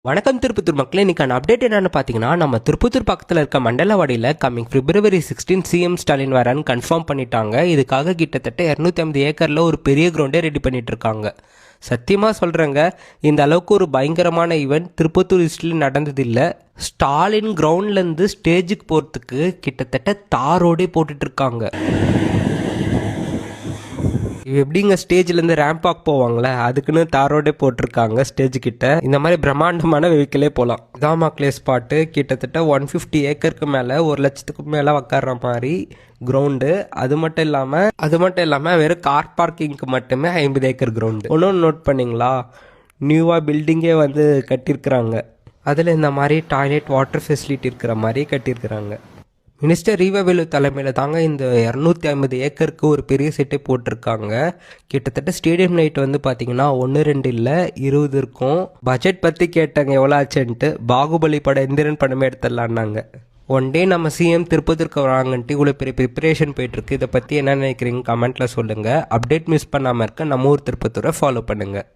வணக்கம் திருப்பத்தூர் மக்களே, இன்னைக்கான அப்டேட் என்னன்னு பார்த்தீங்கன்னா, நம்ம திருப்பத்தூர் பக்கத்தில் இருக்க மண்டலவாடியில் கம்மிங் February 16 சிஎம் ஸ்டாலின் வரான்னு கன்ஃபார்ம் பண்ணிட்டாங்க. இதுக்காக கிட்டத்தட்ட 250 ஏக்கரில் ஒரு பெரிய கிரவுண்டே ரெடி பண்ணிட்டு இருக்காங்க. சத்தியமாக சொல்கிறேங்க, இந்த அளவுக்கு ஒரு பயங்கரமான ஈவெண்ட் திருப்பத்தூர் ஹிஸ்ட்ரியில் நடந்ததில்லை. ஸ்டாலின் கிரவுண்ட்லேருந்து ஸ்டேஜுக்கு போகிறதுக்கு கிட்டத்தட்ட தாரோடே போட்டுட்டு இருக்காங்க. எப்படிங்க ஸ்டேஜ்லேருந்து ரேம்ப் வாக் போவாங்களே, அதுக்குன்னு தாரோடே போட்டிருக்காங்க ஸ்டேஜ் கிட்ட. இந்த மாதிரி பிரம்மாண்டமான வெஹிக்கிளே போகலாம். இதான் மக்களே ஸ்பாட்டு. கிட்டத்தட்ட 150 ஏக்கருக்கு மேலே, 1 லட்சத்துக்கு மேலே உக்காடுற மாதிரி கிரவுண்டு. அது மட்டும் இல்லாமல் வெறும் கார் பார்க்கிங்க்கு மட்டுமே 50 ஏக்கர் கிரவுண்டு. ஒன்றும் நோட் பண்ணிங்களா, நியூவாக பில்டிங்கே வந்து கட்டியிருக்கிறாங்க. அதில் இந்த மாதிரி டாய்லெட் வாட்டர் ஃபெசிலிட்டி இருக்கிற மாதிரி கட்டியிருக்கிறாங்க. மினிஸ்டர் ரீவாவேலு தலைமையில் தாங்க இந்த 250 ஏக்கருக்கு ஒரு பெரிய செட்டே போட்டிருக்காங்க. கிட்டத்தட்ட ஸ்டேடியம் நைட் வந்து பார்த்தீங்கன்னா 1-2 இல்லை 20 இருக்கும். பட்ஜெட் பற்றி கேட்டாங்க எவ்வளோ ஆச்சுன்ட்டு. பாகுபலி படம் எந்திரன் படமே எடுத்துடலான்னாங்க. ஒன் டே நம்ம சிஎம் திருப்பதிற்கு வராங்கன்ட்டு இவ்வளோ பெரிய ப்ரிப்பரேஷன் போயிட்டுருக்கு. இதை பற்றி என்ன நினைக்கிறீங்க கமெண்ட்டில் சொல்லுங்கள். அப்டேட் மிஸ் பண்ணாமல் இருக்க நம்ம ஊர் திருப்பத்தூரை ஃபாலோ பண்ணுங்கள்.